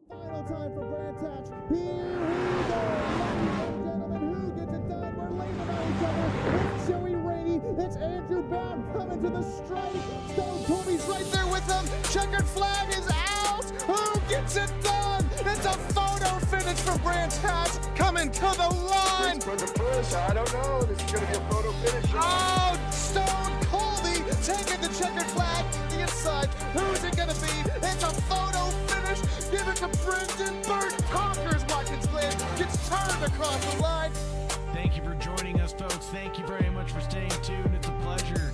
Final time for Brand Touch. Here we go, ladies and gentlemen. Who gets it done? We're leaning on each other. It's Joey Rainey. It's Andrew Bound coming to the stripe. Stone Toby's right there with him. Checkered flag is out. Who gets it done? It's a photo finish for Brand Touch coming to the line. For the push, I don't know. This is going to be a photo finish. Oh, Stone Colby taking the checkered flag to the inside. Who's it going to be? It's a photo finish. Give it to Brendan Bird. Conquers Watkins Glen. Gets turned across the line. Thank you for joining us, folks. Thank you very much for staying tuned. It's a pleasure.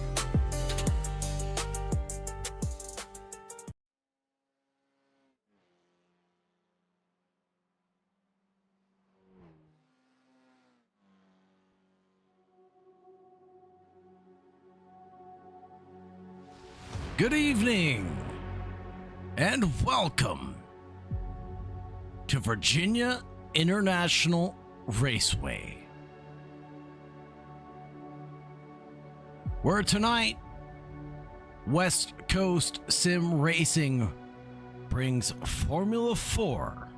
Good evening and welcome to Virginia International Raceway, where tonight West Coast Sim Racing brings Formula 4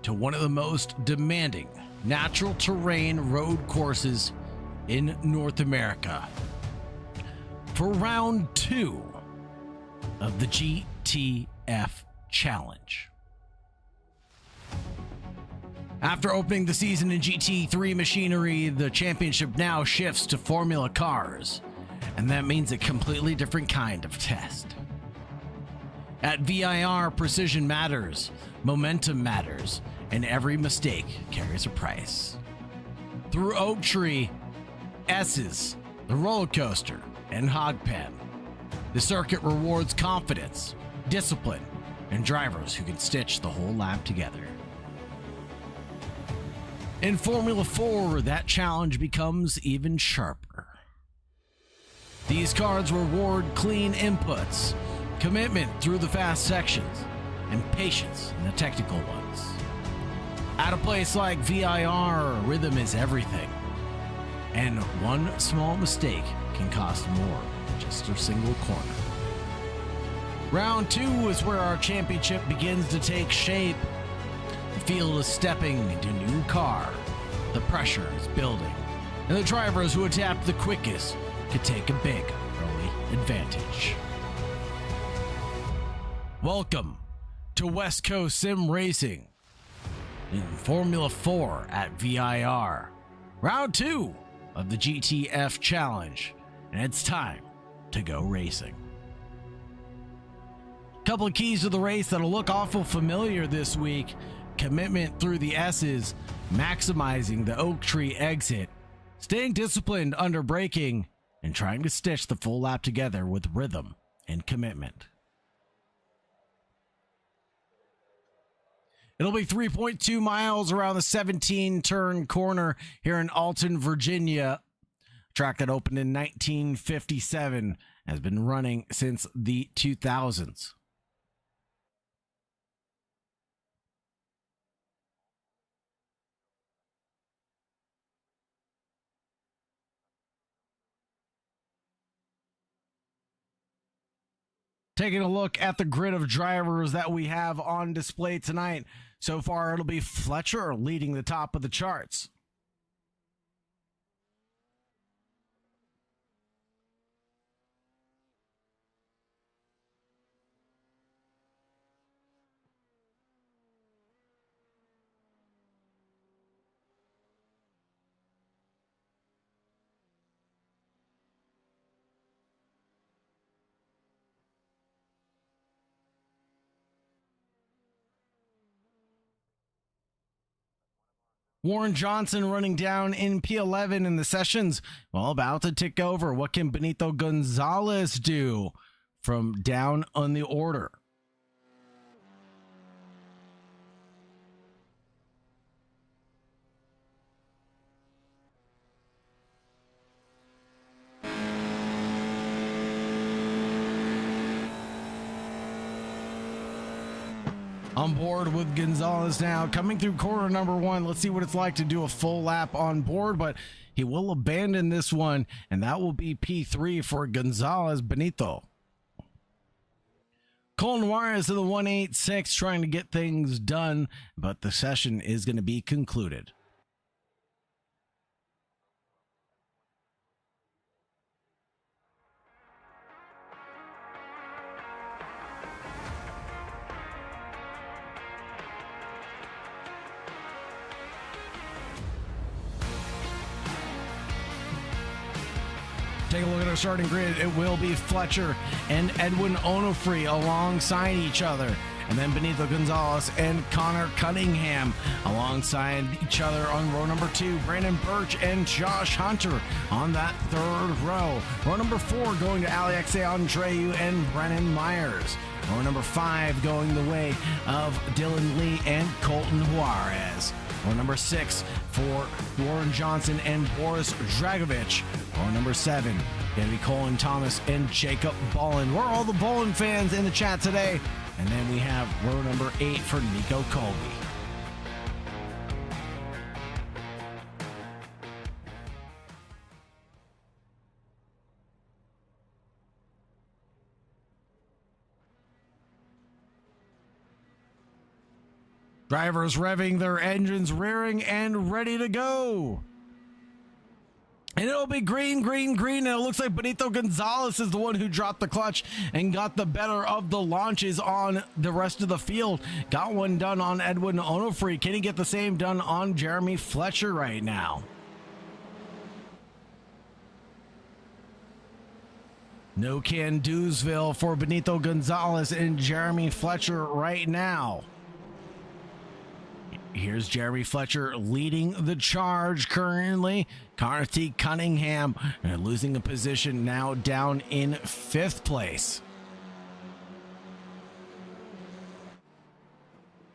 to one of the most demanding natural terrain road courses in North America for round 2 of the GTF Challenge. After opening the season in GT3 machinery, the championship now shifts to Formula cars, and that means a completely different kind of test. At VIR, precision matters, momentum matters, and every mistake carries a price. Through Oak Tree, S's, the roller coaster, and Hogpen, the circuit rewards confidence, discipline, and drivers who can stitch the whole lap together. In Formula 4, that challenge becomes even sharper. These cards reward clean inputs, commitment through the fast sections, and patience in the technical ones. At a place like VIR, rhythm is everything, and one small mistake can cost more than just a single corner. Round 2 is where our championship begins to take shape. The field is stepping into a new car, the pressure is building, and the drivers who adapt the quickest could take a big early advantage. Welcome to West Coast Sim Racing in Formula 4 at VIR. Round 2 of the GTF Challenge, and it's time to go racing. Couple of keys to the race that'll look awful familiar this week: commitment through the S's, maximizing the Oak Tree exit, staying disciplined under braking, and trying to stitch the full lap together with rhythm and commitment. It'll be 3.2 miles around the 17-turn corner here in Alton, Virginia. A track that opened in 1957, has been running since the 2000s. Taking a look at the grid of drivers that we have on display tonight. So far, it'll be Fletcher leading the top of the charts. Warren Johnson running down in P11 in the sessions. Well, about to tick over. What can Benito Gonzalez do from down on the order? On board with Gonzalez now, coming through corner number 1. Let's see what it's like to do a full lap on board, but he will abandon this one, and that will be P3 for Gonzalez Benito. Colin Juarez to the 186 trying to get things done, but the session is going to be concluded. Take a look at our starting grid. It will be Fletcher and Edwin Onofre alongside each other. And then Benito Gonzalez and Connor Cunningham alongside each other on row number 2. Brandon Birch and Josh Hunter on that third row. Row number 4 going to Alexe Andreu and Brennan Myers. Row number 5 going the way of Dylan Lee and Colton Juarez. Row number 6 for Warren Johnson and Boris Dragovich. Row number 7 going to be Colin Thomas and Jacob Bolin. We're all the Bolin fans in the chat today. And then we have row number 8 for Nico Colby. Drivers revving their engines, rearing, and ready to go. And it'll be green, green, green. And it looks like Benito Gonzalez is the one who dropped the clutch and got the better of the launches on the rest of the field. Got one done on Edwin Onofre. Can he get the same done on Jeremy Fletcher right now? No can-do'sville for Benito Gonzalez and Jeremy Fletcher right now. Here's Jeremy Fletcher leading the charge currently. Connor T. Cunningham losing a position now down in 5th place.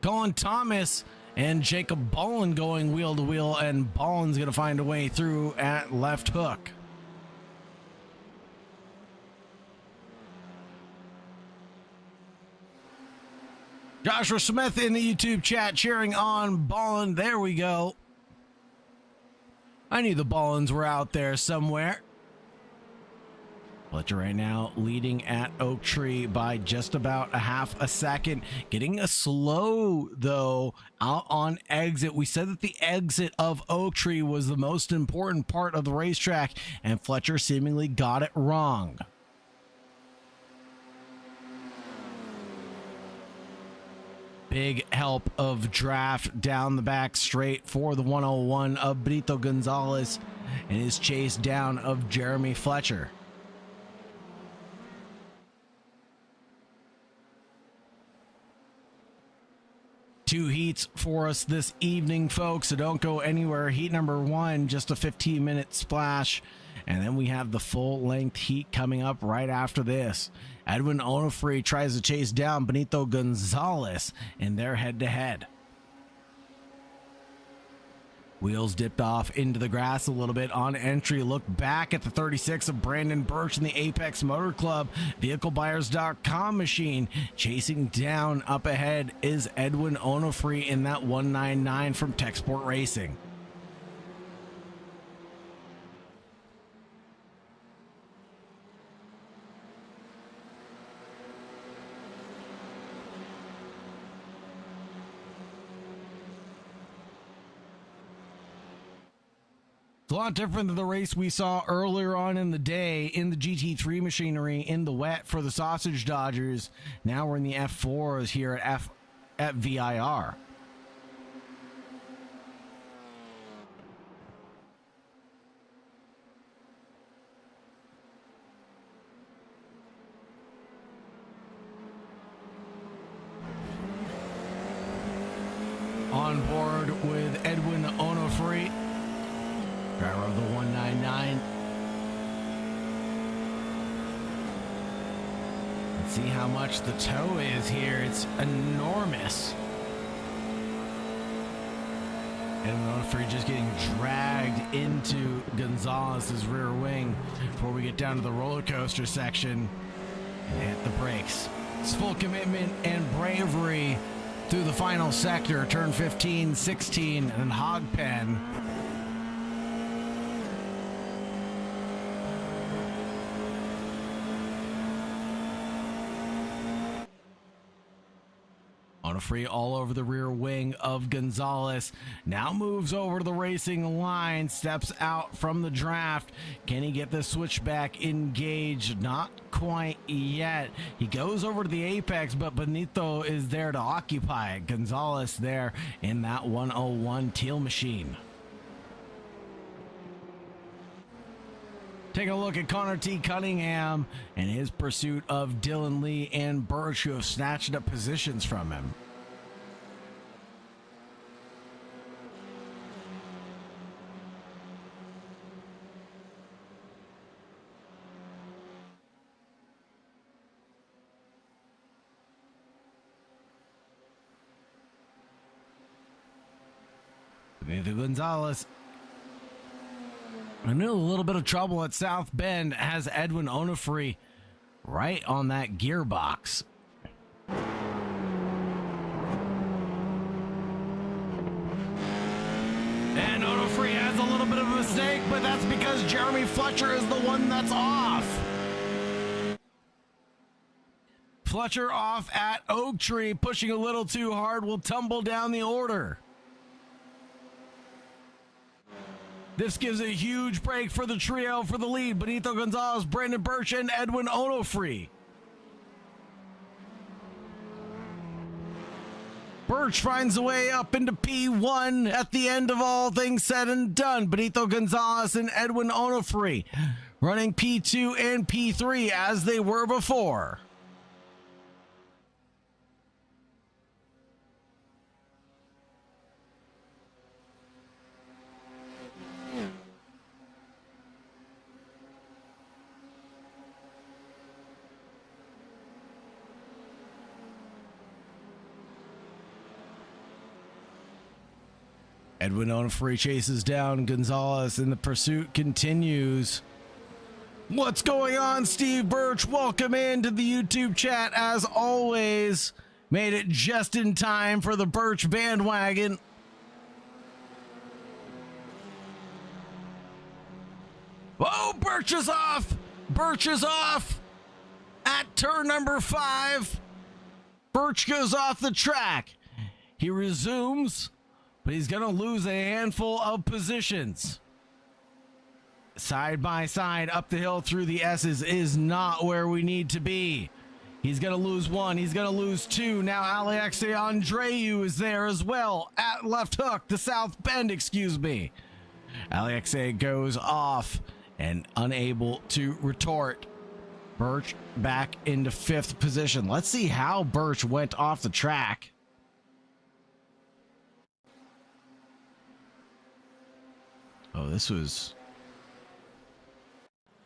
Colin Thomas and Jacob Bolin going wheel to wheel, and Bolin's going to find a way through at left hook. Joshua Smith in the YouTube chat cheering on Bolin. There we go. I knew the Bolins were out there somewhere. Fletcher right now leading at Oak Tree by just about a half a second. Getting a slow, though, out on exit. We said that the exit of Oak Tree was the most important part of the racetrack, and Fletcher seemingly got it wrong. Big help of draft down the back straight for the 101 of Benito Gonzalez and his chase down of Jeremy Fletcher. Two heats for us this evening, folks, so don't go anywhere. Heat number 1, just a 15-minute splash. And then we have the full-length heat coming up right after this. Edwin Onofre tries to chase down Benito Gonzalez in their head-to-head. Wheels dipped off into the grass a little bit on entry. Look back at the 36 of Brandon Birch in the Apex Motor Club VehicleBuyers.com machine. Chasing down up ahead is Edwin Onofre in that 199 from Techsport Racing. A lot different than the race we saw earlier on in the day in the GT3 machinery in the wet for the Sausage Dodgers. Now we're in the F4s here at VIR. On board with Edwin Ono Driver of the 199. Let's see how much the tow is here. It's enormous. And Onofre just getting dragged into Gonzalez's rear wing before we get down to the roller coaster section and hit the brakes. It's full commitment and bravery through the final sector, turn 15, 16, and Hogpen. Onofre all over the rear wing of Gonzalez. Now moves over to the racing line, steps out from the draft. Can he get the switchback engaged? Not quite yet. He goes over to the apex, but Benito is there to occupy it. Gonzalez there in that 101 teal machine. Take a look at Connor T. Cunningham and his pursuit of Dylan Lee and Birch, who have snatched up positions from him. Benito Gonzalez. I knew a little bit of trouble at South Bend has Edwin Onofre right on that gearbox. And Onofre has a little bit of a mistake, but that's because Jeremy Fletcher is the one that's off. Fletcher off at Oak Tree, pushing a little too hard, will tumble down the order. This gives a huge break for the trio for the lead. Benito Gonzalez, Brandon Birch, and Edwin Onofre. Birch finds a way up into P1 at the end of all things said and done. Benito Gonzalez and Edwin Onofre running P2 and P3 as they were before. Edwin Onofre chases down Gonzalez and the pursuit continues. What's going on, Steve Birch? Welcome into the YouTube chat as always. Made it just in time for the Birch bandwagon. Whoa, Birch is off. Birch is off at turn number 5. Birch goes off the track. He resumes, but he's going to lose a handful of positions. Side by side, up the hill through the S's is not where we need to be. He's going to lose 1. He's going to lose 2. Now Alexei Andreu is there as well at left hook, the South Bend, excuse me. Alexei goes off and unable to retort. Birch back into 5th position. Let's see how Birch went off the track. Oh, this was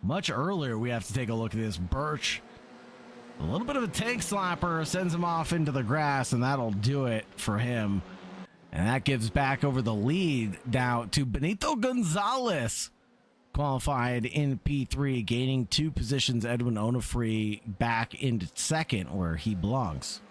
much earlier. We have to take a look at this. Birch, a little bit of a tank slapper, sends him off into the grass, and that'll do it for him. And that gives back over the lead now to Benito Gonzalez, qualified in P3, gaining 2 positions. Edwin Onofre back into 2nd, where he belongs.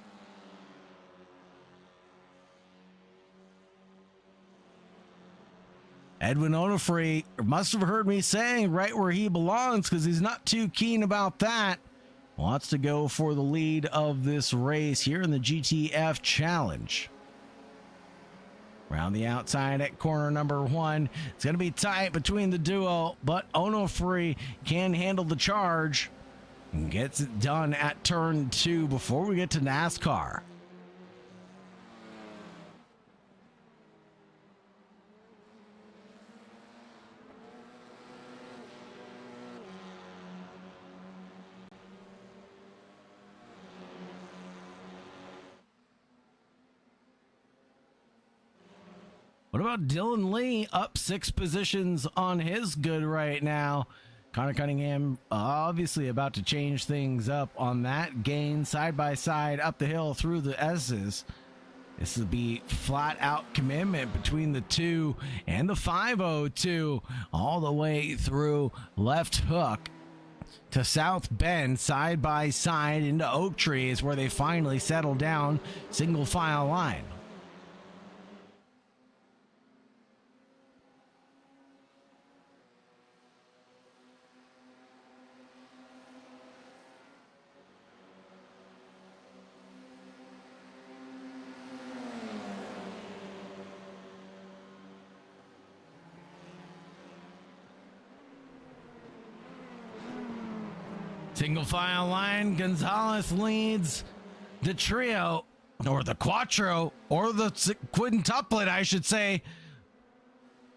Edwin Onofre must have heard me saying right where he belongs, because he's not too keen about that. Wants to go for the lead of this race here in the GTF Challenge. Around the outside at corner number 1. It's going to be tight between the duo, but Onofre can handle the charge and gets it done at turn 2 before we get to NASCAR. What about Dylan Lee? Up 6 positions on his good right now. Connor Cunningham obviously about to change things up on that gain, side by side up the hill through the S's. This will be flat out commitment between the 2 and the 502 all the way through Left Hook to South Bend, side by side into Oak Tree is where they finally settle down, single file line. Single file line, Gonzalez leads the trio, or the quattro, or the quintuplet, I should say,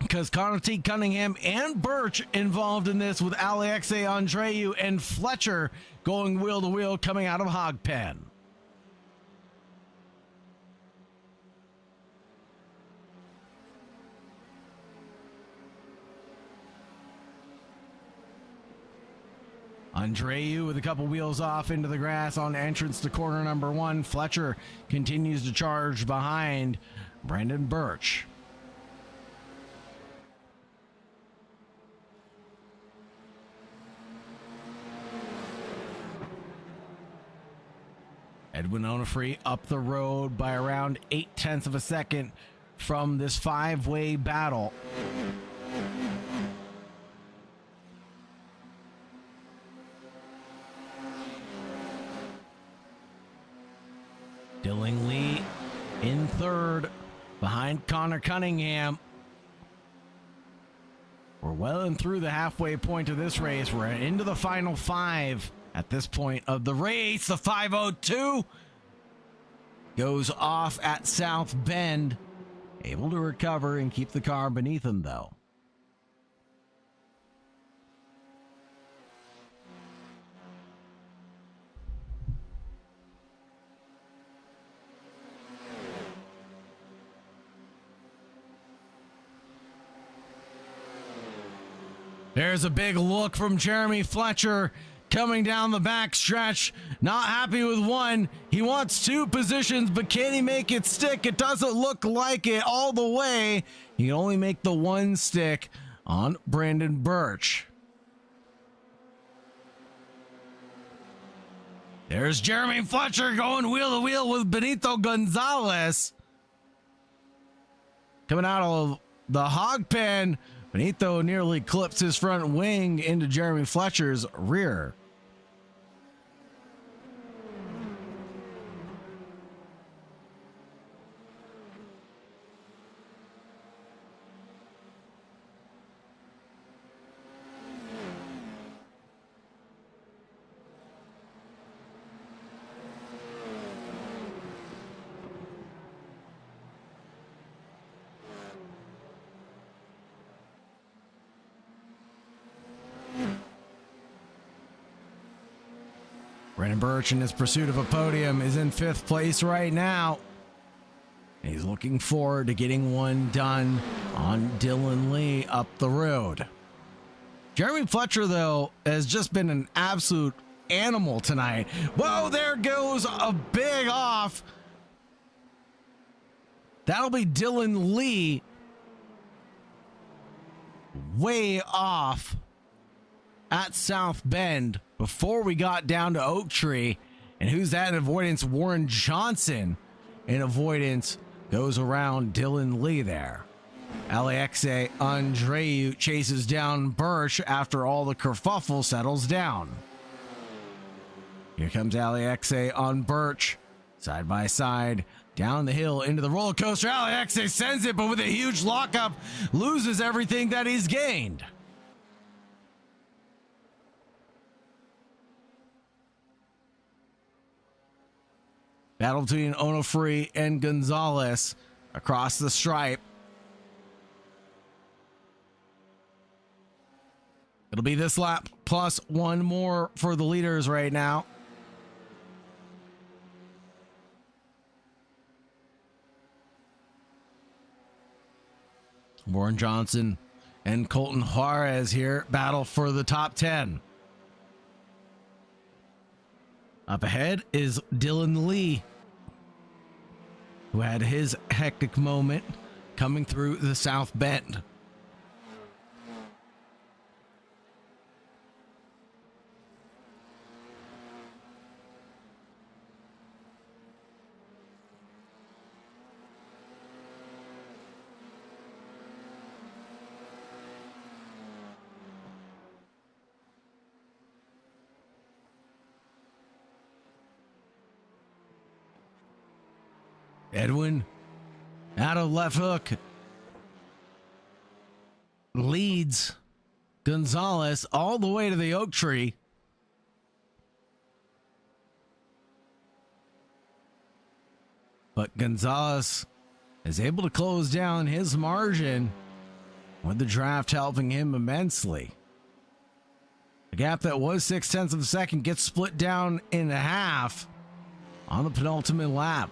because Connor T. Cunningham and Birch involved in this, with Alexe Andreu and Fletcher going wheel to wheel coming out of Hogpen. Andreu with a couple wheels off into the grass on entrance to corner number 1. Fletcher continues to charge behind Brandon Birch. Edwin Onofre up the road by around 0.8 of a second from this 5-way battle. Dylan Lee in third behind Connor Cunningham. We're well and through the halfway point of this race. We're into the final 5 at this point of the race. The 502 goes off at South Bend. Able to recover and keep the car beneath him, though. There's a big look from Jeremy Fletcher coming down the back stretch. Not happy with 1. He wants 2 positions, but can he make it stick? It doesn't look like it all the way. He can only make the 1 stick on Brandon Birch. There's Jeremy Fletcher going wheel to wheel with Benito Gonzalez. Coming out of the hog pen, Benito nearly clips his front wing into Jeremy Fletcher's rear. Brandon Birch, in his pursuit of a podium, is in 5th place right now. He's looking forward to getting one done on Dylan Lee up the road. Jeremy Fletcher, though, has just been an absolute animal tonight. Whoa, there goes a big off. That'll be Dylan Lee way off at South Bend before we got down to Oak Tree. And who's that in avoidance? Warren Johnson in avoidance goes around Dylan Lee there. Alexe Andreu chases down Birch after all the kerfuffle settles down. Here comes Alexe on Birch, side by side, down the hill into the roller coaster. Alexe sends it, but with a huge lockup, loses everything that he's gained. Battle between Onofre and Gonzalez across the stripe. It'll be this lap plus 1 more for the leaders right now. Warren Johnson and Colton Juarez here battle for the top 10. Up ahead is Dylan Lee, who had his hectic moment coming through the South Bend. Edwin out of left hook leads Gonzalez all the way to the oak tree. But Gonzalez is able to close down his margin with the draft helping him immensely. The gap that was 0.6 of a second gets split down in half on the penultimate lap.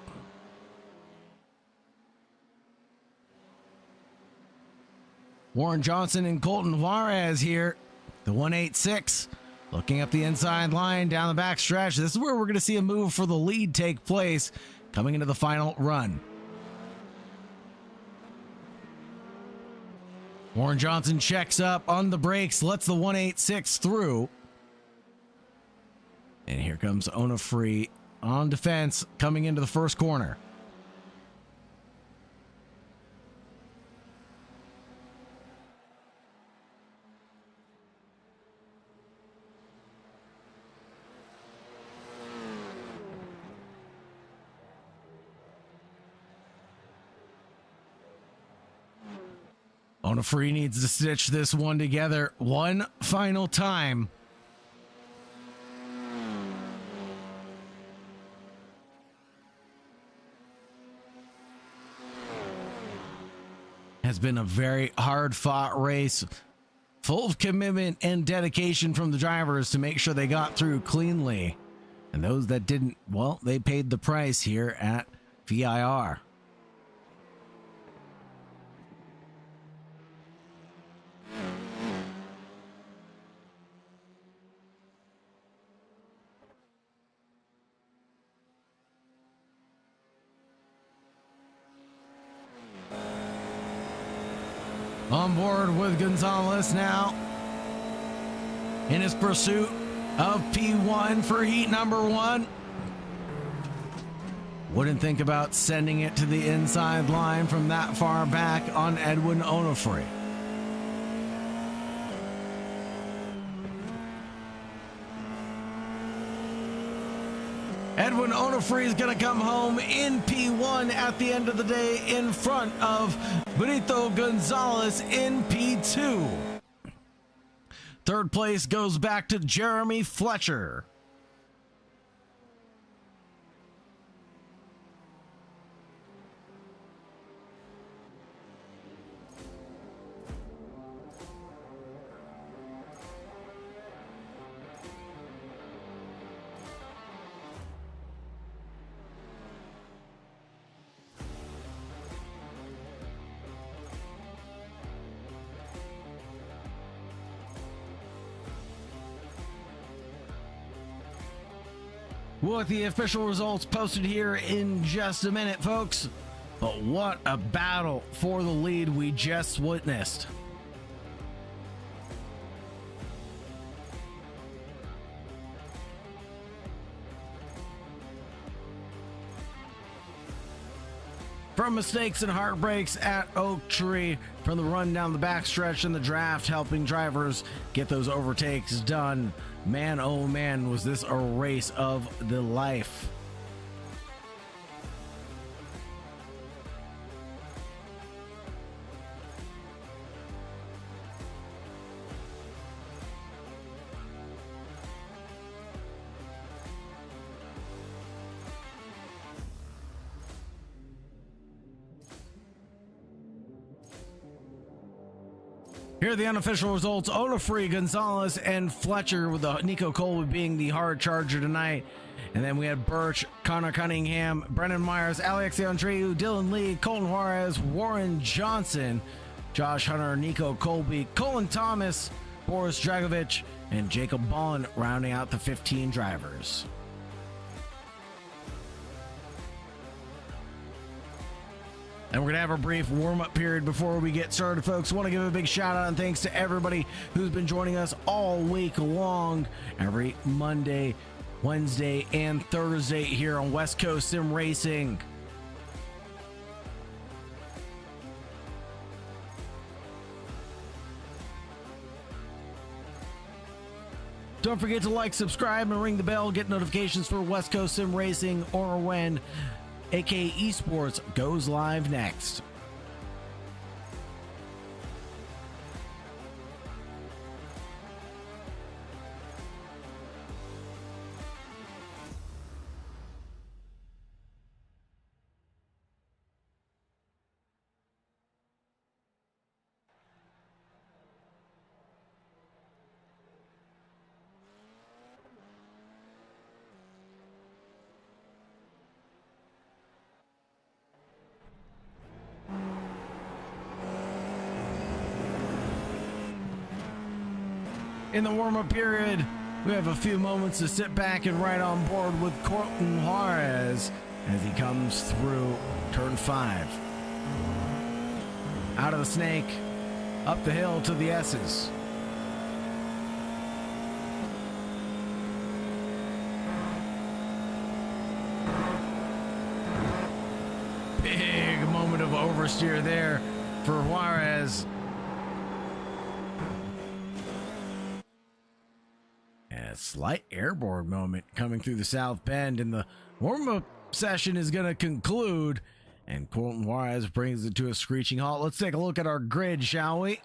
Warren Johnson and Colton Juarez here. The 186 looking up the inside line down the back stretch. This is where we're going to see a move for the lead take place coming into the final run. Warren Johnson checks up on the brakes, lets the 186 through. And here comes Onofre on defense coming into the first corner. Onofre needs to stitch this one together one final time. Has been a very hard-fought race, full of commitment and dedication from the drivers to make sure they got through cleanly. And those that didn't, well, they paid the price here at FIA. On board with Gonzalez now in his pursuit of P1 for heat number 1. Wouldn't think about sending it to the inside line from that far back on Edwin Onofre. Edwin Onofre is going to come home in P1 at the end of the day in front of Benito Gonzalez in P2. Third place goes back to Jeremy Fletcher. With the official results posted here in just a minute, folks. But what a battle for the lead we just witnessed. From mistakes and heartbreaks at Oak Tree, from the run down the backstretch and the draft helping drivers get those overtakes done. Man, oh man, was this a race of the life. Here are the unofficial results. Onofre, Gonzalez, and Fletcher, with the Nico Colby being the hard charger tonight. And then we had Birch, Connor Cunningham, Brennan Myers, Alex Andreu, Dylan Lee, Colton Juarez, Warren Johnson, Josh Hunter, Nico Colby, Colin Thomas, Boris Dragovich, and Jacob Bond rounding out the 15 drivers. And we're going to have a brief warm-up period before we get started, folks. Want to give a big shout-out and thanks to everybody who's been joining us all week long, every Monday, Wednesday, and Thursday here on West Coast Sim Racing. Don't forget to like, subscribe, and ring the bell. Get notifications for West Coast Sim Racing or when AK Esports goes live next. In the warm-up period, we have a few moments to sit back and ride on board with Colton Juarez as he comes through turn 5. Out of the snake, up the hill to the S's. Big moment of oversteer there for Juarez. Slight airborne moment coming through the South Bend, and the warm-up session is going to conclude, and Colton Juarez brings it to a screeching halt. Let's take a look at our grid, shall we?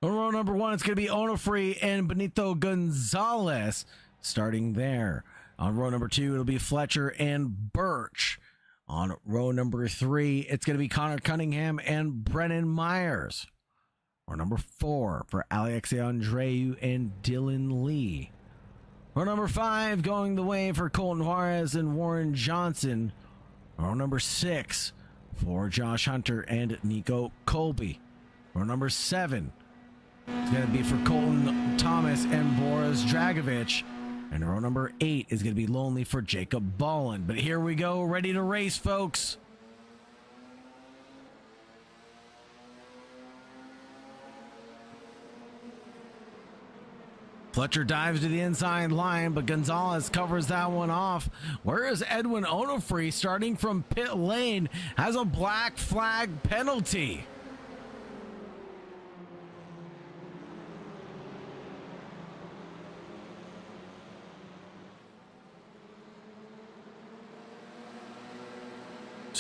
On row number 1, it's going to be Onofre and Benito Gonzalez starting there. On row number 2, it'll be Fletcher and Birch. On row number 3, it's going to be Connor Cunningham and Brennan Myers. Row number 4 for Alex Andreu and Dylan Lee. Row number 5 going the way for Colton Juarez and Warren Johnson. Row number 6 for Josh Hunter and Nico Colby. Row number 7 it's going to be for Colton Thomas and Boris Dragovich. And row number 8 is going to be lonely for Jacob Bolland. But here we go, ready to race, folks. Fletcher dives to the inside line, but Gonzalez covers that one off. Whereas Edwin Onofre, starting from pit lane, has a black flag penalty.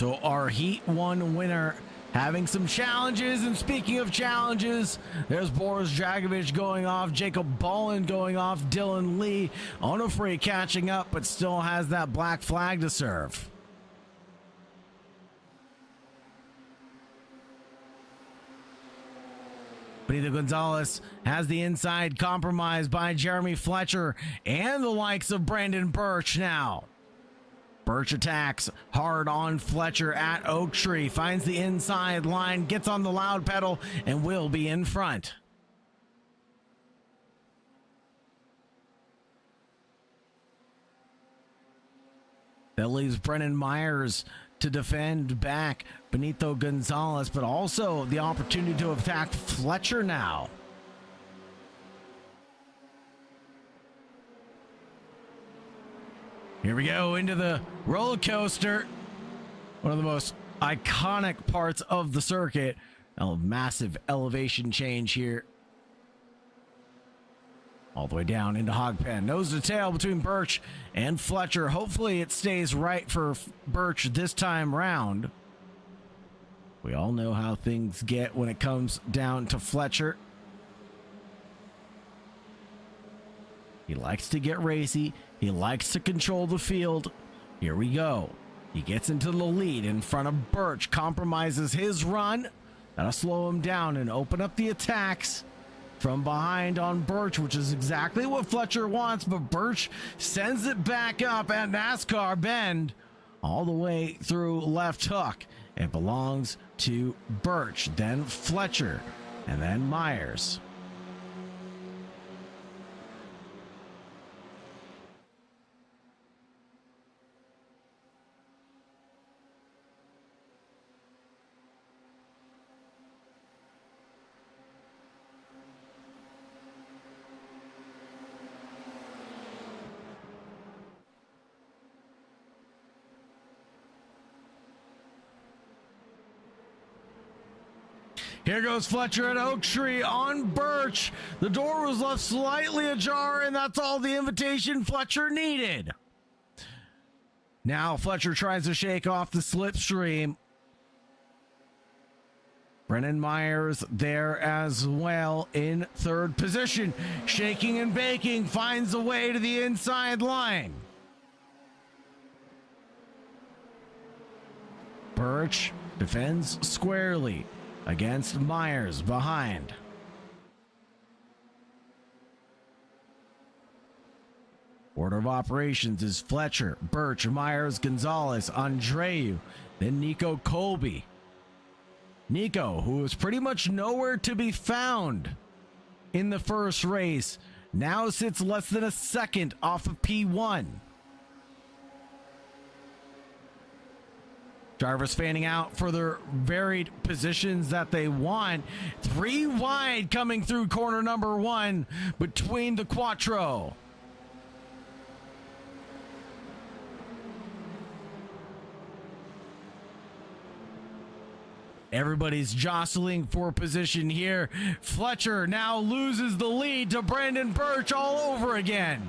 So our Heat 1 winner having some challenges, and speaking of challenges, there's Boris Dragovich going off, Jacob Bolland going off, Dylan Lee. Onofre catching up, but still has that black flag to serve. Benito Gonzalez has the inside compromised by Jeremy Fletcher and the likes of Brandon Birch now. Birch attacks hard on Fletcher at Oak Tree, finds the inside line, gets on the loud pedal, and will be in front. That leaves Brennan Myers to defend back Benito Gonzalez, but also the opportunity to attack Fletcher now. Here we go into the roller coaster. One of the most iconic parts of the circuit. A massive elevation change here. All the way down into Hogpen. Nose to tail between Birch and Fletcher. Hopefully it stays right for Birch this time round. We all know how things get when it comes down to Fletcher. He likes to get racy. He likes to control the field. Here we go. He gets into the lead in front of Birch, compromises his run. That'll slow him down and open up the attacks from behind on Birch, which is exactly what Fletcher wants, but Birch sends it back up at NASCAR bend all the way through left hook. It belongs to Birch, then Fletcher, and then Myers. Here goes Fletcher at Oak Tree on Birch. The door was left slightly ajar, and that's all the invitation Fletcher needed. Now Fletcher tries to shake off the slipstream. Brennan Myers there as well in third position. Shaking and baking, finds a way to the inside line. Birch defends squarely against Myers behind. Order of operations is Fletcher, Birch, Myers, Gonzalez, Andreu, then Nico Colby. Nico, who was pretty much nowhere to be found in the first race, now sits less than a second off of P1. Drivers fanning out for their varied positions that they want. 3 wide coming through corner number 1 between the Quattro. Everybody's jostling for position here. Fletcher now loses the lead to Brandon Birch all over again.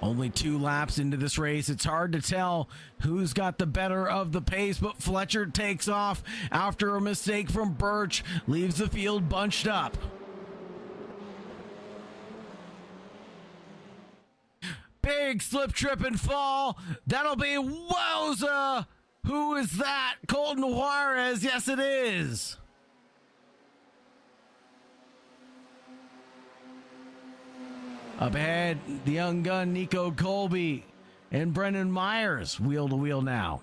Only 2 laps into this race. It's hard to tell who's got the better of the pace, but Fletcher takes off after a mistake from Birch, leaves the field bunched up. Big slip, trip, and fall. That'll be wowza. Who is that? Colton Juarez. Yes, it is. Up ahead, the young gun Nico Colby and Brendan Myers wheel to wheel now.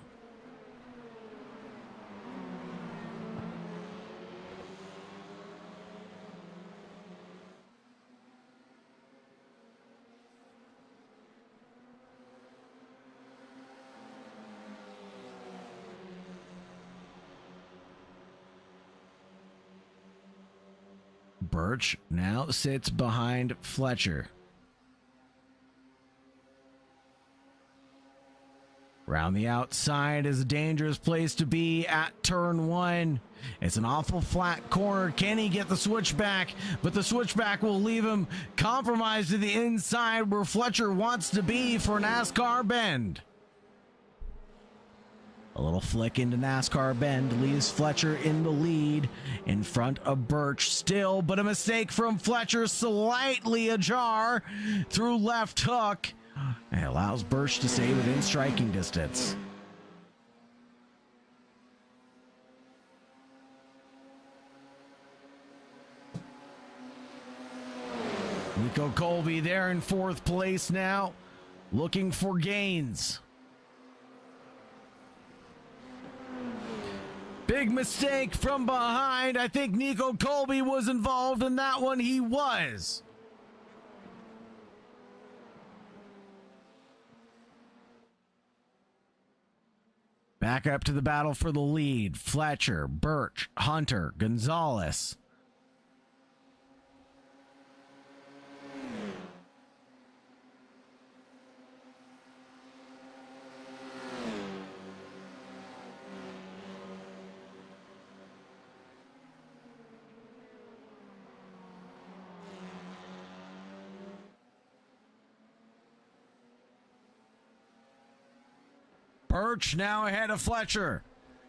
Birch now sits behind Fletcher. Around the outside is a dangerous place to be at turn 1. It's an awful flat corner. Can he get the switchback? But the switchback will leave him compromised to the inside where Fletcher wants to be for NASCAR bend. A little flick into NASCAR bend leaves Fletcher in the lead in front of Birch still, but a mistake from Fletcher slightly ajar through left hook. And allows Birch to stay within striking distance. Nico Colby there in 4th place now, looking for gains. Big mistake from behind. I think Nico Colby was involved in that one. He was. Back up to the battle for the lead. Fletcher, Birch, Hunter, Gonzalez. Birch now ahead of Fletcher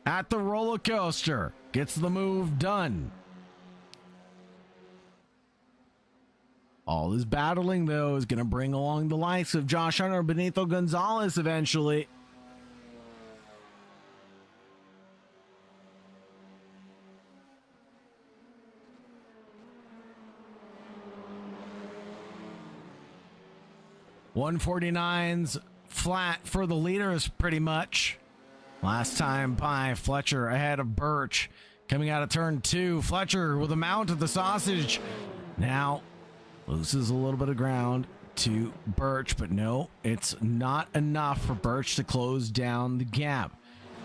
at the roller coaster. Gets the move done. All his battling, though, is going to bring along the likes of Josh Hunter and Benito Gonzalez eventually. .149's flat for the leaders pretty much. Last time by Fletcher ahead of Birch. Coming out of turn 2, Fletcher with a mount of the sausage. Now loses a little bit of ground to Birch, but no, it's not enough for Birch to close down the gap.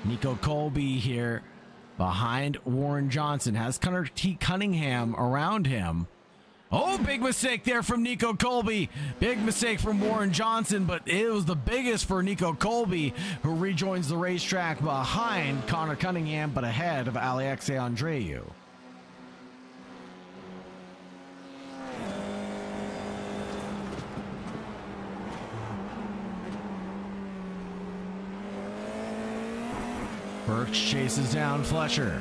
Nico Colby here behind Warren Johnson has Connor T. Cunningham around him. Oh, big mistake there from Nico Colby. Big mistake from Warren Johnson, but it was the biggest for Nico Colby, who rejoins the racetrack behind Connor Cunningham, but ahead of Alexei Andreu. Birch chases down Fletcher.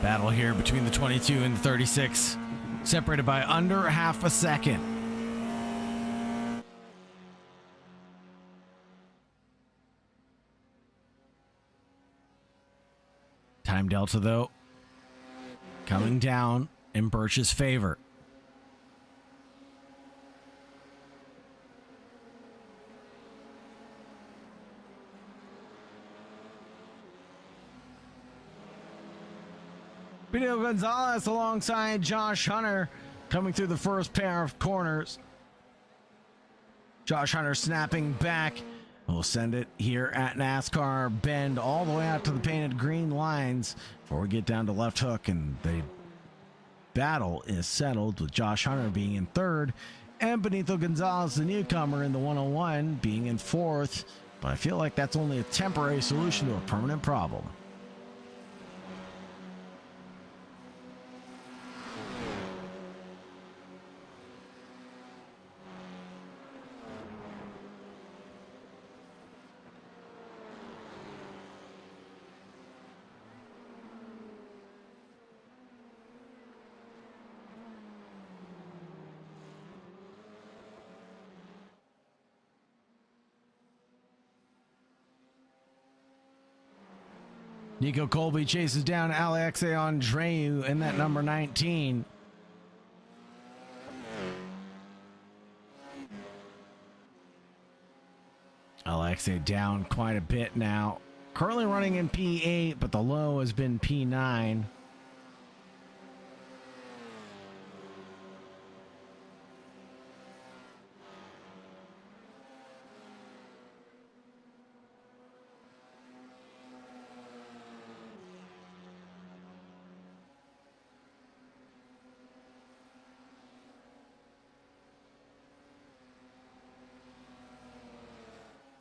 Battle here between the 22 and the 36, separated by under half a second. Time delta, though, coming down in Birch's favor. Benito Gonzalez alongside Josh Hunter coming through the first pair of corners. Josh Hunter snapping back. We'll send it here at NASCAR Bend all the way out to the painted green lines before we get down to left hook, and the battle is settled with Josh Hunter being in third and Benito Gonzalez, the newcomer, in the 101 being in fourth. But I feel like that's only a temporary solution to a permanent problem. Nico Colby chases down Alexei Andreu in that number 19. Alexei down quite a bit now. Currently running in P8, but the low has been P9.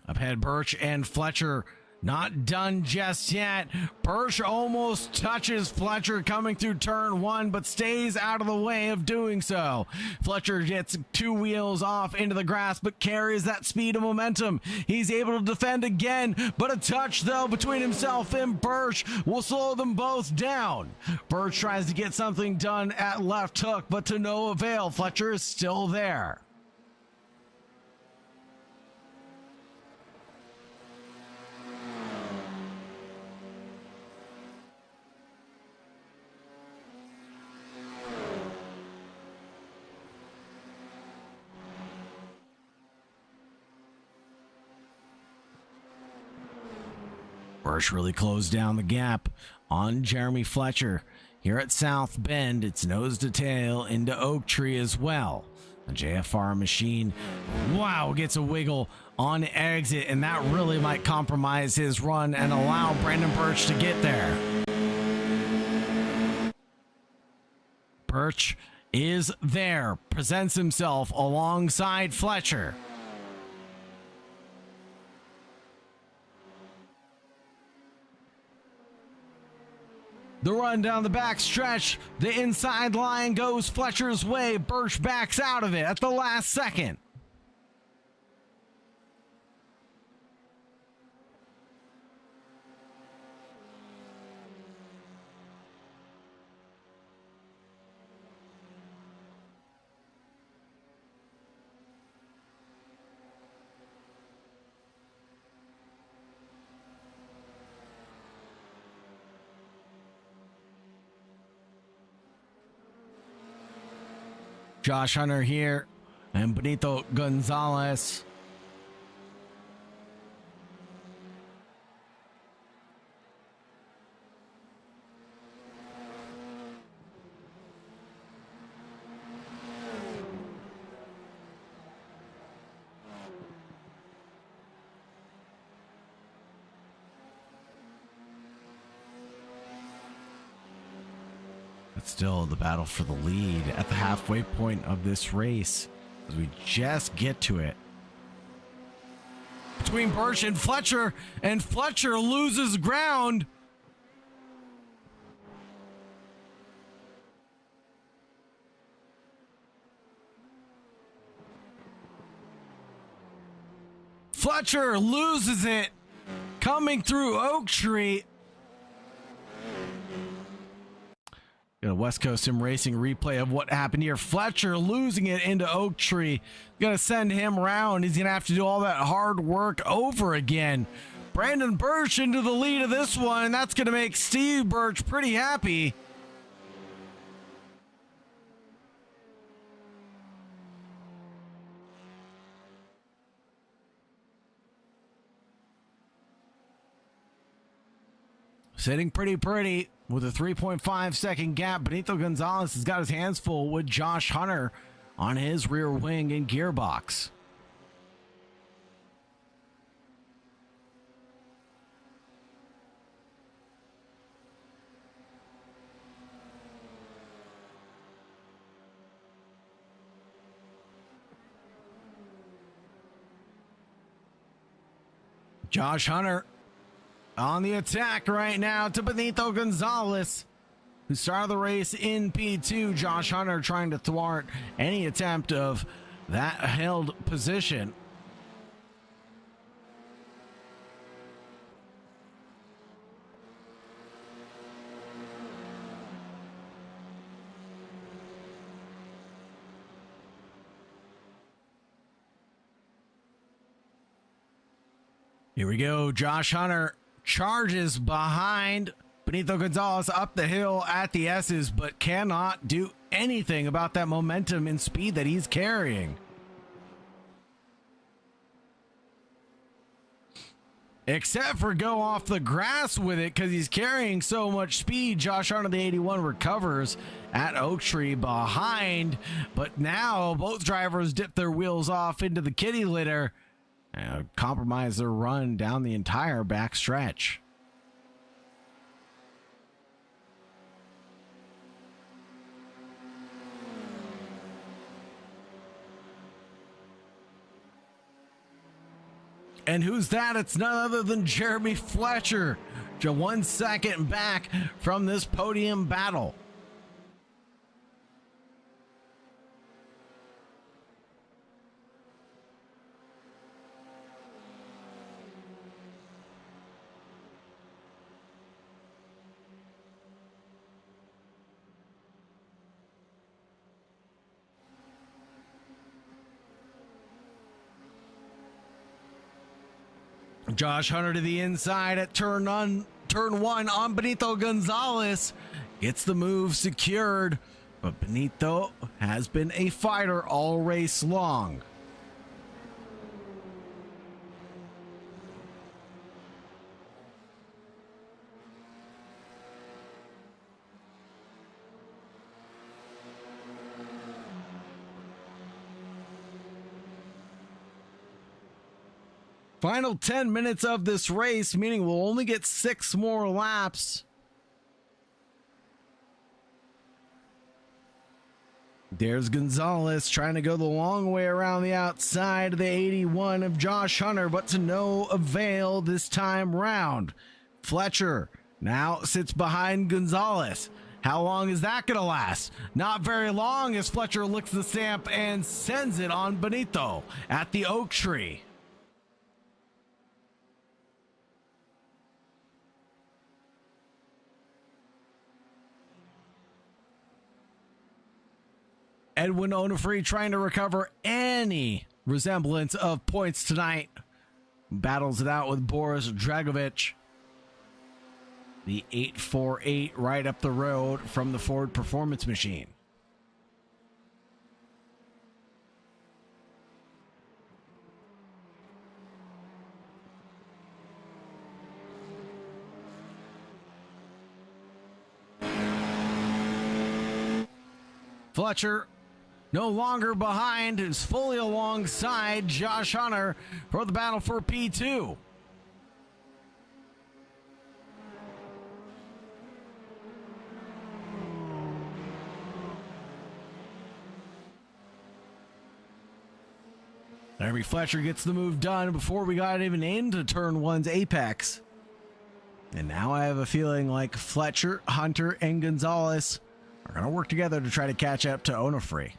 Up ahead, Birch and Fletcher. Not done just yet. Birch almost touches Fletcher coming through turn 1, but stays out of the way of doing so. Fletcher gets 2 wheels off into the grass, but carries that speed and momentum. He's able to defend again, but a touch, though, between himself and Birch will slow them both down. Birch tries to get something done at left hook, but to no avail. Fletcher is still there. Birch really closed down the gap on Jeremy Fletcher. Here at South Bend, it's nose to tail into Oak Tree as well. The JFR machine, wow, gets a wiggle on exit, and that really might compromise his run and allow Brandon Birch to get there. Birch is there, presents himself alongside Fletcher. The run down the back stretch, the inside line goes Fletcher's way. Birch backs out of it at the last second. Josh Hunter here and Benito Gonzalez. It's still the battle for the lead at the halfway point of this race as we just get to it. Between Birch and Fletcher loses ground. Fletcher loses it coming through Oak Tree. Got a West Coast Sim Racing replay of what happened here. Fletcher losing it into Oak Tree. Gonna send him around. He's gonna have to do all that hard work over again. Brandon Birch into the lead of this one, and that's gonna make Steve Birch pretty happy. Sitting pretty with a 3.5 second gap. Benito Gonzalez has got his hands full with Josh Hunter on his rear wing and gearbox. Josh Hunter on the attack right now to Benito Gonzalez, who started the race in P2. Josh Hunter trying to thwart any attempt of that held position. Here we go. Josh Hunter charges behind Benito Gonzalez up the hill at the S's, but cannot do anything about that momentum and speed that he's carrying. Except for go off the grass with it because he's carrying so much speed. Josh Hunter, the 81, recovers at Oak Tree behind, but now both drivers dip their wheels off into the kitty litter and compromise their run down the entire back stretch. And who's that? It's none other than Jeremy Fletcher, just 1 second back from this podium battle. Josh Hunter to the inside at turn one on Benito Gonzalez. Gets the move secured, but Benito has been a fighter all race long. Final 10 minutes of this race, meaning we'll only get 6 more laps. There's Gonzalez trying to go the long way around the outside of the 81 of Josh Hunter, but to no avail this time round. Fletcher now sits behind Gonzalez. How long is that going to last? Not very long, as Fletcher licks the stamp and sends it on Benito at the oak tree. Edwin Onofre trying to recover any resemblance of points tonight. Battles it out with Boris Dragovic. The 848 right up the road from the Ford Performance Machine. Fletcher no longer behind, is fully alongside Josh Hunter for the battle for P2. Jeremy Fletcher gets the move done before we got even into turn one's apex. And now I have a feeling like Fletcher, Hunter, and Gonzalez are going to work together to try to catch up to Onofre.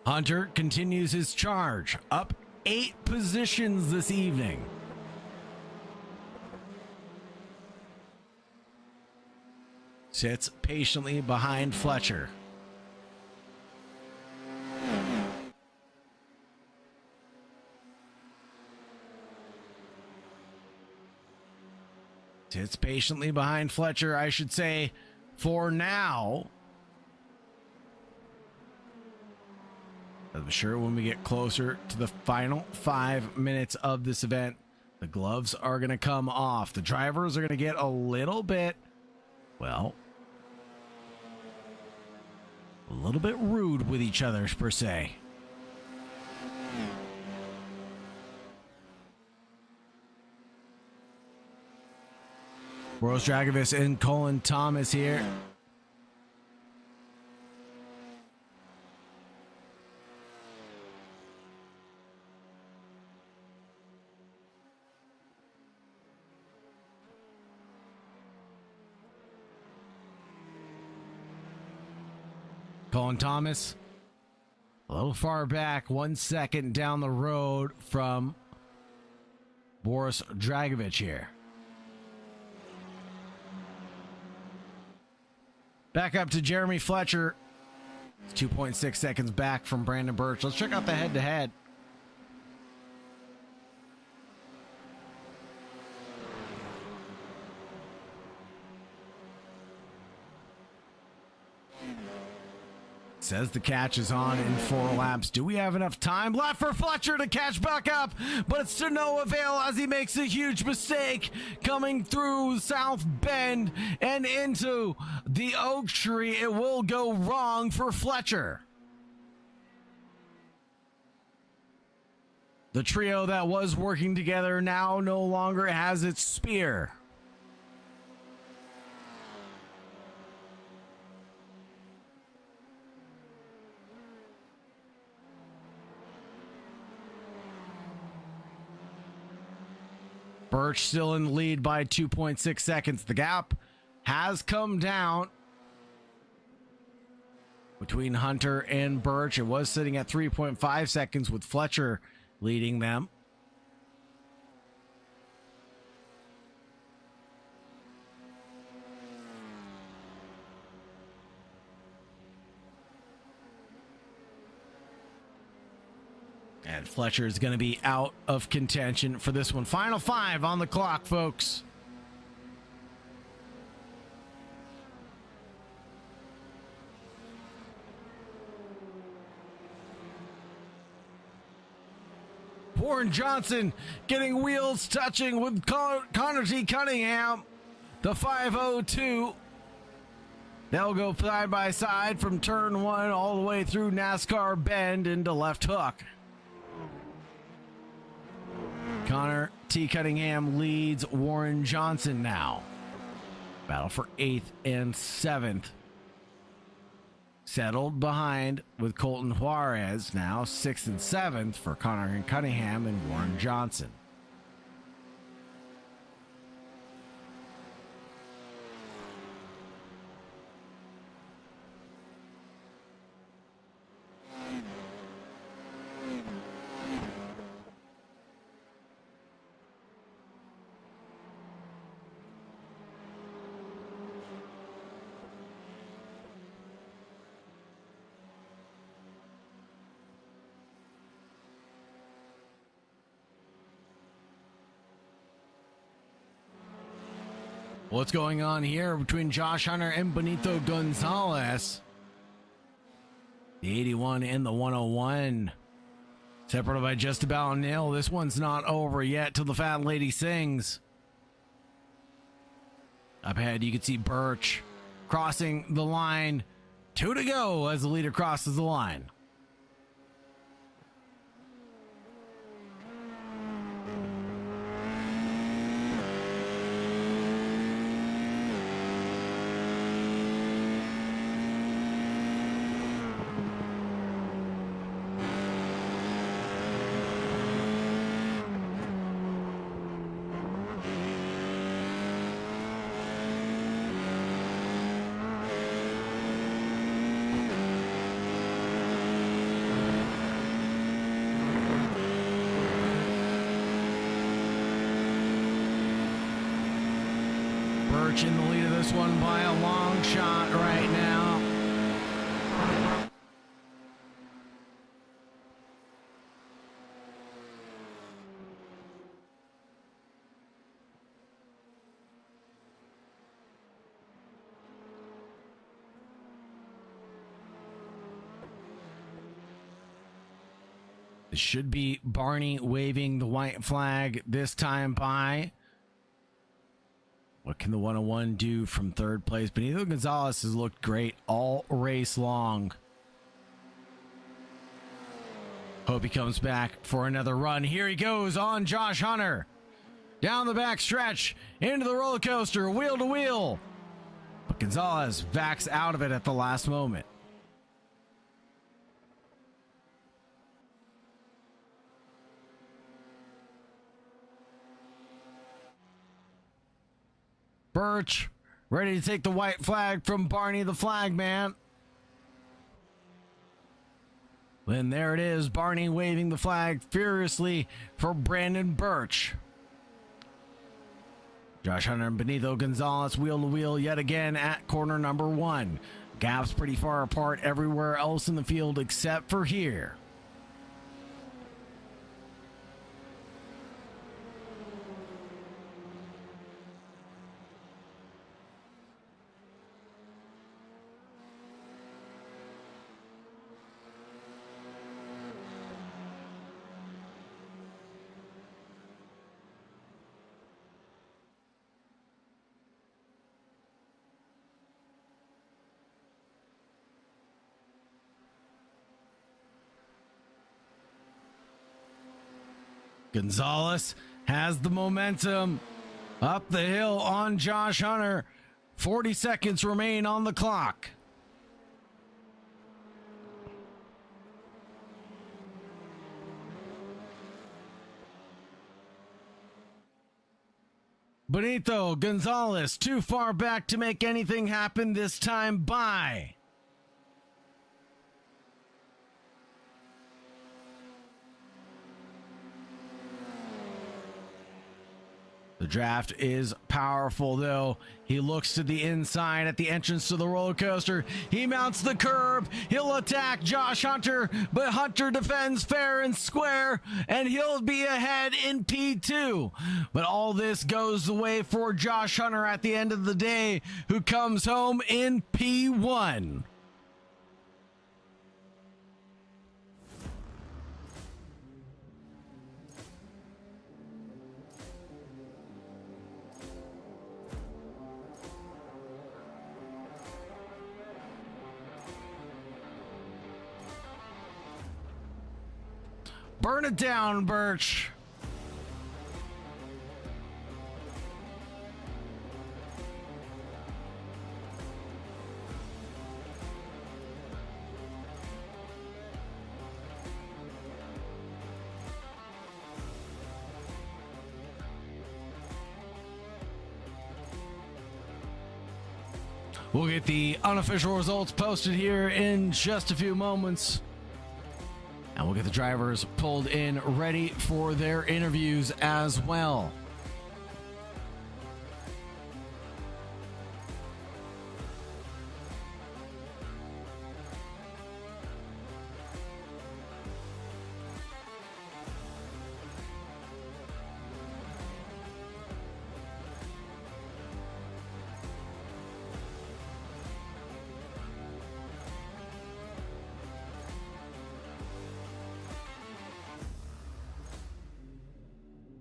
Hunter continues his charge, up 8 positions this evening. Sits patiently behind Fletcher. Sits patiently behind Fletcher, I should say, for now. I'm sure when we get closer to the final 5 minutes of this event, the gloves are going to come off. The drivers are going to get a little bit, well, a little bit rude with each other, per se. Boris Dragovic and Colin Thomas here. Colin Thomas, a little far back, 1 second down the road from Boris Dragovic here. Back up to Jeremy Fletcher. 2.6 seconds back from Brandon Birch. Let's check out the head-to-head. Says the catch is on in 4 laps. Do we have enough time left for Fletcher to catch back up? But it's to no avail as he makes a huge mistake coming through South Bend and into the oak tree. It will go wrong for Fletcher. The trio that was working together now no longer has its spear. Birch still in the lead by 2.6 seconds. The gap has come down between Hunter and Birch. It was sitting at 3.5 seconds with Fletcher leading them. And Fletcher is going to be out of contention for this one. Final 5 on the clock, folks. Warren Johnson getting wheels touching with Connor T. Cunningham. The 502. They'll go side by side from turn 1 all the way through NASCAR Bend into left hook. Connor T. Cunningham leads Warren Johnson now. Battle for 8th and 7th. Settled behind with Colton Juarez, now 6th and 7th for Connor Cunningham and Warren Johnson. What's going on here between Josh Hunter and Benito Gonzalez? The 81 and the 101. Separated by just about a nil. This one's not over yet till the fat lady sings. Up ahead, you can see Birch crossing the line. 2 to go as the leader crosses the line. In the lead of this one by a long shot right now. It should be Barney waving the white flag this time by. What can the 101 do from third place? Benito Gonzalez has looked great all race long. Hope he comes back for another run. Here he goes on Josh Hunter. Down the back stretch, into the roller coaster, wheel to wheel. But Gonzalez backs out of it at the last moment. Birch ready to take the white flag from Barney the flag man. Then there it is, Barney waving the flag furiously for Brandon Birch. Josh Hunter and Benito Gonzalez wheel to wheel yet again at corner number 1. Gaps pretty far apart everywhere else in the field except for here. Gonzalez has the momentum up the hill on Josh Hunter. 40 seconds remain on the clock. Benito Gonzalez too far back to make anything happen this time by. The draft is powerful, though. He looks to the inside at the entrance to the roller coaster. He mounts the curb. He'll attack Josh Hunter, but Hunter defends fair and square, and he'll be ahead in P2. But all this goes the way for Josh Hunter at the end of the day, who comes home in P1. Burn it down, Birch. We'll get the unofficial results posted here in just a few moments. And we'll get the drivers pulled in ready for their interviews as well.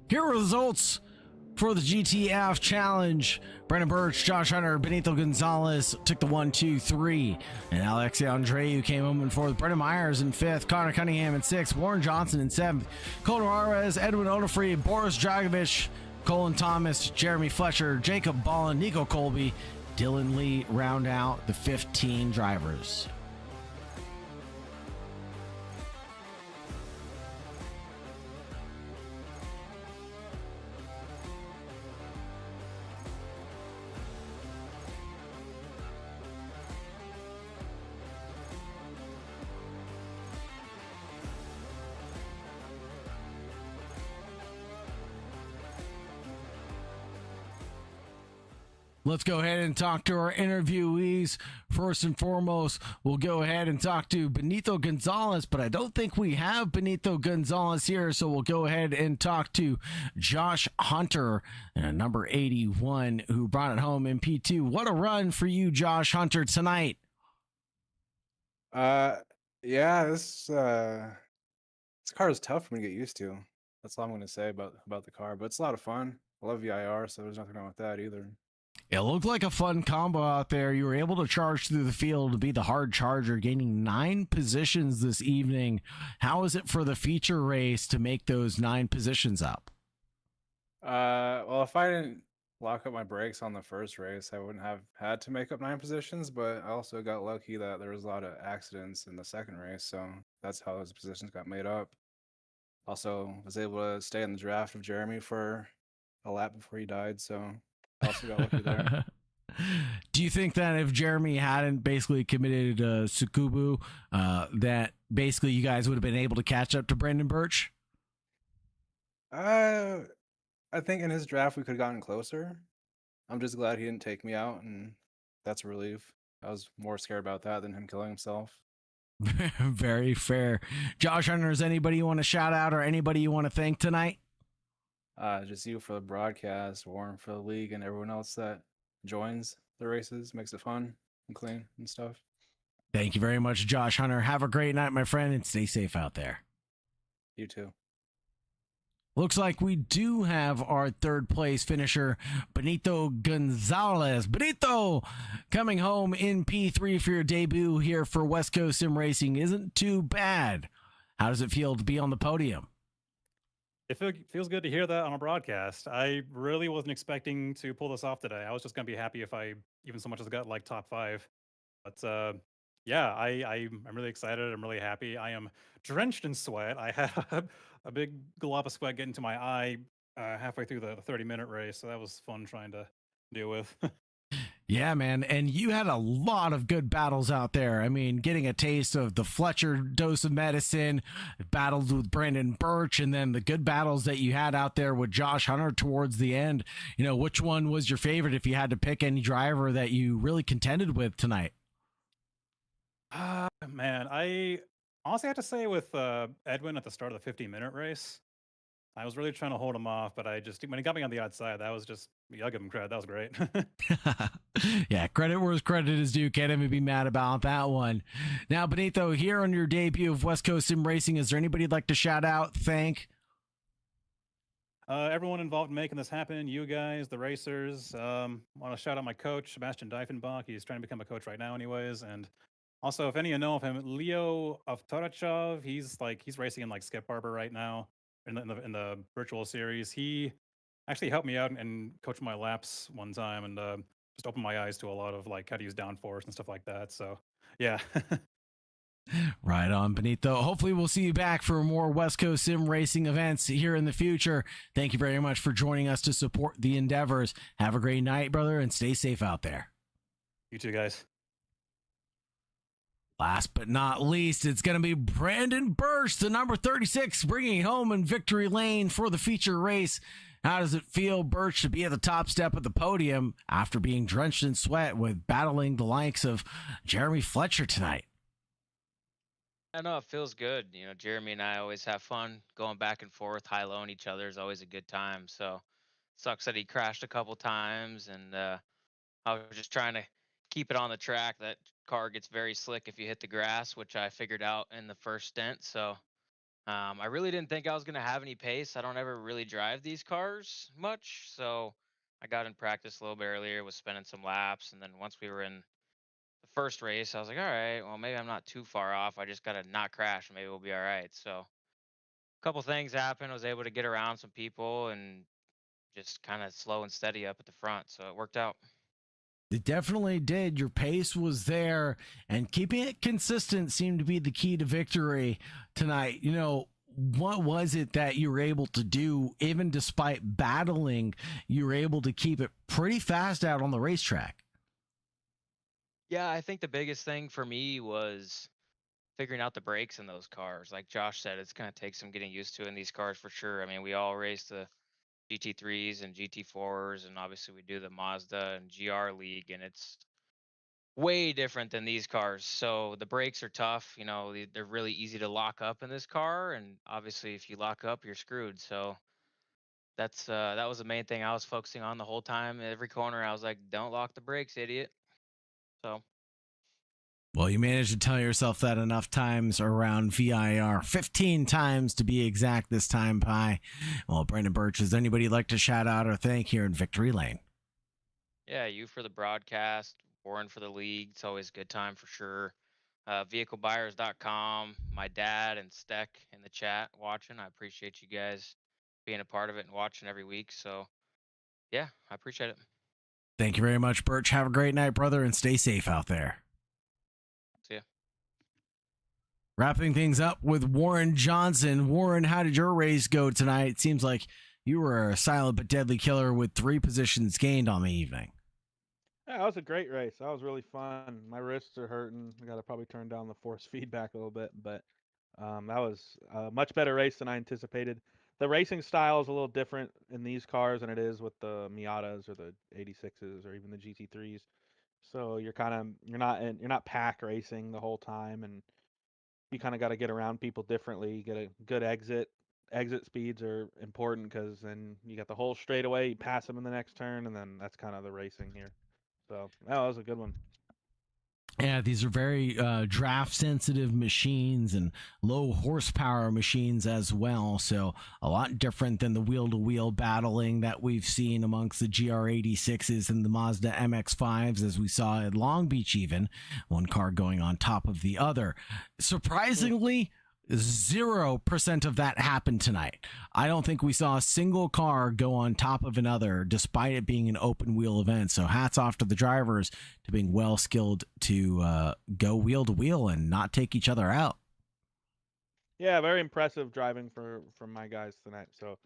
Here are the results for the GTF Challenge. Brandon Birch, Josh Hunter, Benito Gonzalez took the 1, 2, 3. And Alexei Andreu came home in fourth. Brendan Myers in fifth. Connor Cunningham in sixth. Warren Johnson in seventh. Colton Juarez, Edwin Odefree, Boris Dragovich, Colin Thomas, Jeremy Fletcher, Jacob Ballin, Nico Colby, Dylan Lee round out the 15 drivers. Let's go ahead and talk to our interviewees. First and foremost, we'll go ahead and talk to Benito Gonzalez, but I don't think we have Benito Gonzalez here, so we'll go ahead and talk to Josh Hunter, number 81, who brought it home in P2. What a run for you, Josh Hunter, tonight. Yeah, this car is tough for me to get used to. That's all I'm going to say about the car, but it's a lot of fun. I love VIR, so there's nothing wrong with that either. It looked like a fun combo out there. You were able to charge through the field to be the hard charger, gaining 9 positions this evening. How is it for the feature race to make those 9 positions up? Well, if I didn't lock up my brakes on the first race, I wouldn't have had to make up 9 positions, but I also got lucky that there was a lot of accidents in the second race, so that's how those positions got made up. Also, was able to stay in the draft of Jeremy for a lap before he died, so I also got lucky there. Do you think that if Jeremy hadn't basically committed Sukubu, that basically you guys would have been able to catch up to Brandon Birch? I think in his draft we could have gotten closer. I'm just glad he didn't take me out, and that's a relief. I was more scared about that than him killing himself. Very fair. Josh Hunter, is anybody you want to shout out or anybody you want to thank tonight? Just you for the broadcast, Warren for the league, and everyone else that joins the races, makes it fun and clean and stuff. Thank you very much, Josh Hunter. Have a great night, my friend, and stay safe out there. You too. Looks like we do have our third place finisher, Benito Gonzalez. Benito, coming home in P3 for your debut here for West Coast Sim Racing isn't too bad. How does it feel to be on the podium? It feels good to hear that on a broadcast. I really wasn't expecting to pull this off today. I was just going to be happy if I even so much as got like top 5. But yeah, I'm really excited. I'm really happy. I am drenched in sweat. I had a big glob of sweat getting to my eye halfway through the 30-minute race. So that was fun trying to deal with. Yeah, man. And you had a lot of good battles out there. I mean, getting a taste of the Fletcher dose of medicine, battled with Brandon Birch, and then the good battles that you had out there with Josh Hunter towards the end. You know, which one was your favorite if you had to pick any driver that you really contended with tonight? Man, I honestly have to say with Edwin at the start of the 50-minute race, I was really trying to hold him off, but when he got me on the outside, that was just, I'll give him credit. That was great. Yeah, credit where credit is due. Can't even be mad about that one. Now, Benito, here on your debut of West Coast Sim Racing, is there anybody you'd like to shout out, thank? Everyone involved in making this happen, you guys, the racers. Want to shout out my coach, Sebastian Diefenbach. He's trying to become a coach right now anyways, and Also, if any of you know of him, Leo Avtorachov, he's racing in like Skip Barber right now in the virtual series. He actually helped me out and coached my laps one time and just opened my eyes to a lot of like how to use downforce and stuff like that. So yeah. Right on, Benito. Hopefully, we'll see you back for more West Coast Sim racing events here in the future. Thank you very much for joining us to support the endeavors. Have a great night, brother, and stay safe out there. You too, guys. Last but not least, it's going to be Brandon Birch, the number 36, bringing home in victory lane for the feature race. How does it feel, Birch, to be at the top step of the podium after being drenched in sweat with battling the likes of Jeremy Fletcher tonight? I know it feels good. You know, Jeremy and I always have fun going back and forth, high-low on each other is always a good time. So sucks that he crashed a couple times, and I was just trying to keep it on the track. That car gets very slick if you hit the grass, which I figured out in the first stint. So I really didn't think I was going to have any pace. I don't ever really drive these cars much. So I got in practice a little bit earlier, was spending some laps. And then once we were in the first race, I was like, all right, well, maybe I'm not too far off. I just got to not crash and maybe we'll be all right. So a couple things happened. I was able to get around some people and just kind of slow and steady up at the front. So it worked out. It definitely did. Your pace was there, and keeping it consistent seemed to be the key to victory tonight. You know, what was it that you were able to do, even despite battling, you were able to keep it pretty fast out on the racetrack? Yeah, I think the biggest thing for me was figuring out the brakes in those cars. Like Josh said, it's going to take some getting used to in these cars for sure. I mean, we all race the GT3s and GT4s, and obviously we do the Mazda and GR League, and it's way different than these cars. So the brakes are tough. You know, they're really easy to lock up in this car, and obviously if you lock up, you're screwed. So that was the main thing I was focusing on the whole time. Every corner, I was like, "Don't lock the brakes, idiot." So Well, you managed to tell yourself that enough times around VIR, 15 times to be exact this time, Pi. Well, Brandon Birch, is there anybody you'd like to shout out or thank here in Victory Lane? yeah, you for the broadcast, Warren for the league. It's always a good time for sure. Vehiclebuyers.com, my dad and Steck in the chat watching. I appreciate you guys being a part of it and watching every week. So yeah, I appreciate it. Thank you very much, Birch. Have a great night, brother, and stay safe out there. See ya. Wrapping things up with Warren Johnson. Warren, how did your race go tonight? It seems like you were a silent but deadly killer with 3 positions gained on the evening. Yeah, that was a great race. That was really fun. My wrists are hurting. I got to probably turn down the force feedback a little bit, but that was a much better race than I anticipated. The racing style is a little different in these cars than it is with the Miatas or the 86s or even the GT3s. So you're not pack racing the whole time, and you kind of got to get around people differently. Get a good exit. Exit speeds are important because then you got the whole straightaway. You pass them in the next turn, and then that's kind of the racing here. So that was a good one. Yeah, these are very draft sensitive machines and low horsepower machines as well. So a lot different than the wheel to wheel battling that we've seen amongst the GR86s and the Mazda MX5s, as we saw at Long Beach, even one car going on top of the other. Surprisingly, 0% of that happened tonight. I don't think we saw a single car go on top of another, despite it being an open wheel event. So hats off to the drivers to being well skilled to go wheel to wheel and not take each other out. Yeah, very impressive driving from my guys tonight. So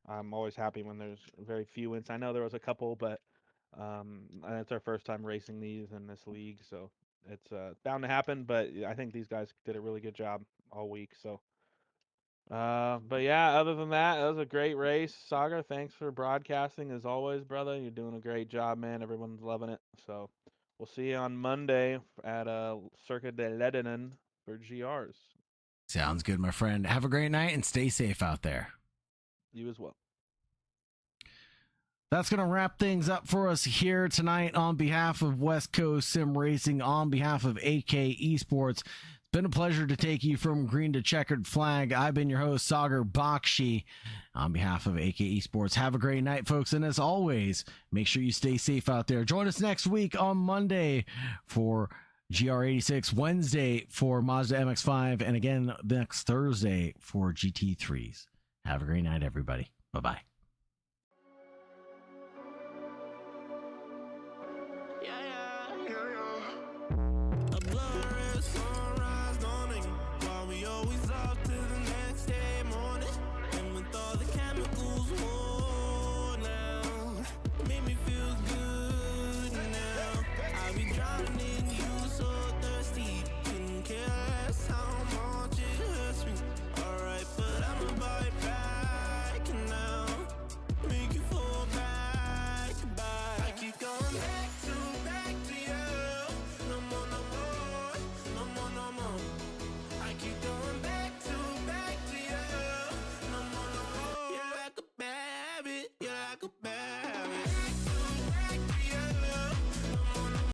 I'm always happy when there's very few wins. I know there was a couple, but it's our first time racing these in this league, so it's bound to happen. But I think these guys did a really good job all week. So, but yeah, other than that, it was a great race. Sagar, thanks for broadcasting as always, brother. You're doing a great job, man. Everyone's loving it. So we'll see you on Monday at Circuit de Ledenen for GRs. Sounds good, my friend. Have a great night and stay safe out there. You as well. That's going to wrap things up for us here tonight on behalf of West Coast Sim Racing, on behalf of AK Esports. It's been a pleasure to take you from green to checkered flag. I've been your host, Sagar Bakshi, on behalf of AK Esports. Have a great night, folks. And as always, make sure you stay safe out there. Join us next week on Monday for GR86 Wednesday for Mazda MX-5, and again next Thursday for GT3s. Have a great night, everybody. Bye-bye. A blur sunrise dawning while we always up to the